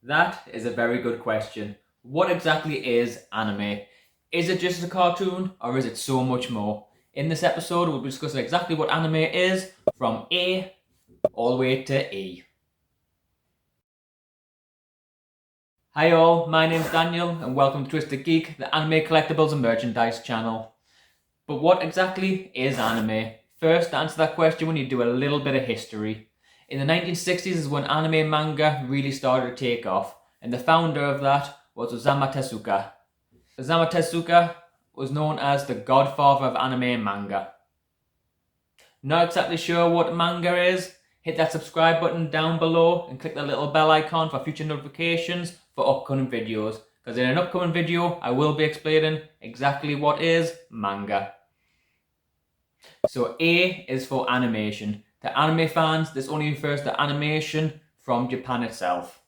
That is a very good question. What exactly is anime? Is it just a cartoon or is it so much more? In this episode, we'll be discussing exactly what anime is from A all the way to E. Hi all, my name's Daniel and welcome to Twisted Geek, the anime collectibles and merchandise channel. But what exactly is anime? First, to answer that question, we need to do a little bit of history. In the 1960s is when anime and manga really started to take off, and the founder of that was Osamutezuka. Osamutezuka was known as the godfather of anime and manga. Not exactly sure what manga is? Hit that subscribe button down below and click the little bell icon for future notifications for upcoming videos, because in an upcoming video I will be explaining exactly what is manga. So A is for animation. To anime fans, this only refers to animation from Japan itself.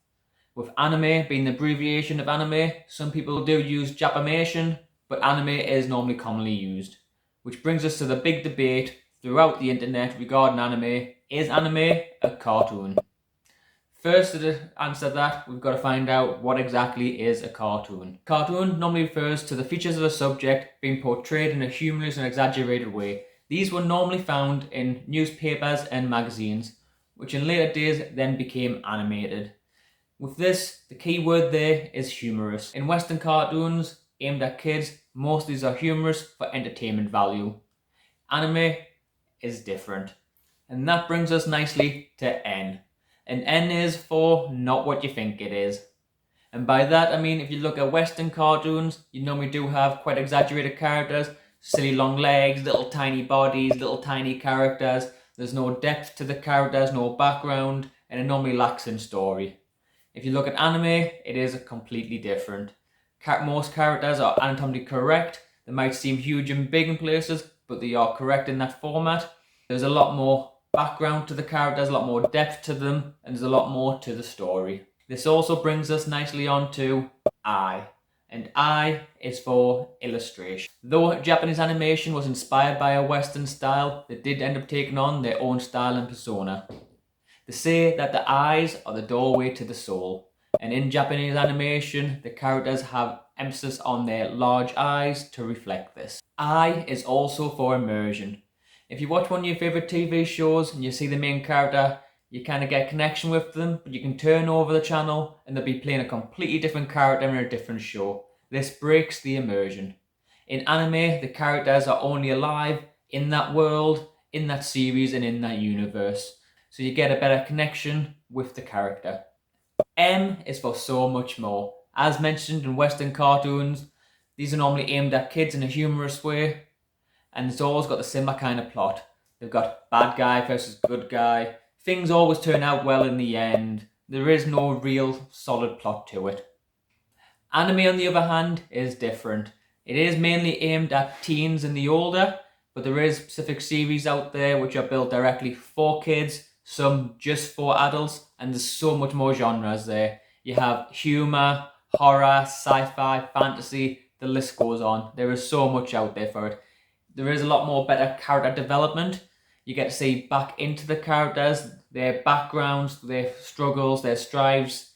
With anime being the abbreviation of anime, some people do use Japimation, but anime is normally commonly used. Which brings us to the big debate throughout the internet regarding anime. Is anime a cartoon? First, to answer that, we've got to find out what exactly is a cartoon. Cartoon normally refers to the features of a subject being portrayed in a humorous and exaggerated way. These were normally found in newspapers and magazines, which in later days then became animated. With this, the key word there is humorous. In Western cartoons aimed at kids, most of these are humorous for entertainment value. Anime is different. And that brings us nicely to N. And N is for not what you think it is. And by that I mean if you look at Western cartoons, you normally do have quite exaggerated characters, silly long legs, little tiny bodies, little tiny characters. There's no depth to the characters, no background, and it normally lacks in story. If you look at anime, it is completely different. Most characters are anatomically correct. They might seem huge and big in places, but they are correct in that format. There's a lot more background to the characters, a lot more depth to them, and there's a lot more to the story. This also brings us nicely on to I. And I is for illustration. Though Japanese animation was inspired by a Western style, they did end up taking on their own style and persona. They say that the eyes are the doorway to the soul, and in Japanese animation, the characters have emphasis on their large eyes to reflect this. I is also for immersion. If you watch one of your favourite TV shows and you see the main character, you kind of get a connection with them, but you can turn over the channel and they'll be playing a completely different character in a different show. This breaks the immersion. In anime, the characters are only alive in that world, in that series, and in that universe. So you get a better connection with the character. M is for so much more. As mentioned in Western cartoons, these are normally aimed at kids in a humorous way, and it's always got the similar kind of plot. They've got bad guy versus good guy. Things always turn out well in the end. There is no real solid plot to it. Anime, on the other hand, is different. It is mainly aimed at teens and the older, but there is specific series out there which are built directly for kids, some just for adults, and there's so much more genres there. You have humor, horror, sci-fi, fantasy, the list goes on. There is so much out there for it. There is a lot more better character development. You get to see back into the characters, their backgrounds, their struggles, their strives.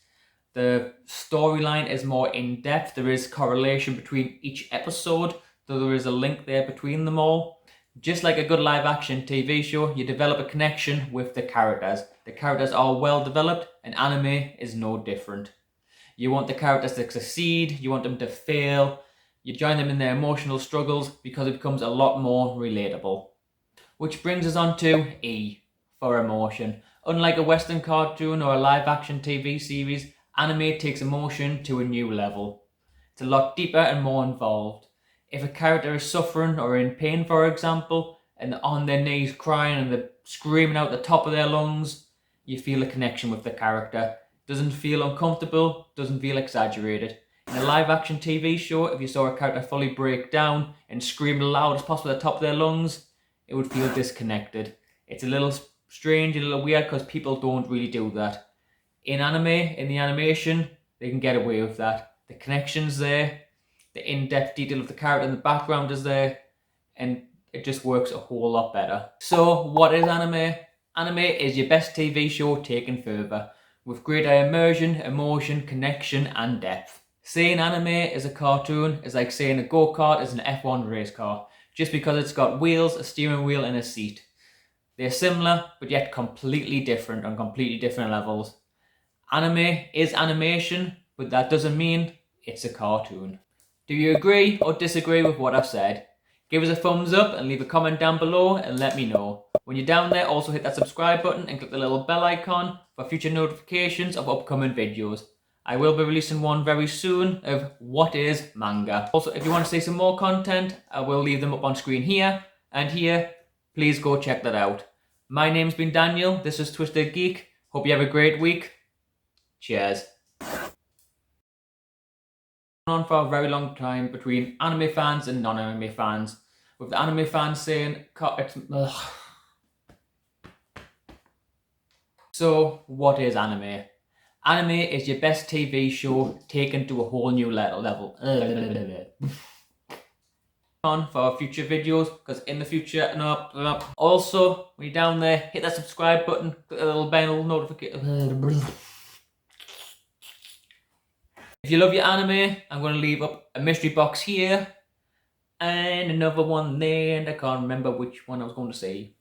The storyline is more in-depth. There is correlation between each episode, though there is a link there between them all. Just like a good live-action TV show, you develop a connection with the characters. The characters are well developed, and anime is no different. You want the characters to succeed, you want them to fail, you join them in their emotional struggles because it becomes a lot more relatable. Which brings us on to E, for emotion. Unlike a Western cartoon or a live-action TV series, anime takes emotion to a new level. It's a lot deeper and more involved. If a character is suffering or in pain, for example, and they're on their knees crying and they're screaming out the top of their lungs, you feel a connection with the character. Doesn't feel uncomfortable, doesn't feel exaggerated. In a live action TV show, if you saw a character fully break down and scream as loud as possible at the top of their lungs, it would feel disconnected. It's a little strange, a little weird, because people don't really do that. In anime, in the animation, they can get away with that. The connection's there, the in-depth detail of the character in the background is there, and it just works a whole lot better. So, what is anime? Anime is your best TV show taken further. with greater immersion, emotion, connection, and depth. Saying anime is a cartoon is like saying a go-kart is an F1 race car, just because it's got wheels, a steering wheel, and a seat. They're similar, but yet completely different on completely different levels. Anime is animation, but that doesn't mean it's a cartoon. Do you agree or disagree with what I've said? Give us a thumbs up and leave a comment down below and let me know. When you're down there, also hit that subscribe button and click the little bell icon for future notifications of upcoming videos. I will be releasing one very soon of what is manga. Also, if you want to see some more content, I will leave them up on screen here and here. Please go check that out. My name's been Daniel. This is Twisted Geek. Hope you have a great week. Cheers. On for a very long time between anime fans and non-anime fans, with the anime fans saying it's ugh. So what is anime? Anime is your best TV show taken to a whole new level. On for future videos, because in the future, also when you're down there, hit that subscribe button, click the little bell notification. If you love your anime, I'm going to leave up a mystery box here and another one there, and I can't remember which one I was going to say.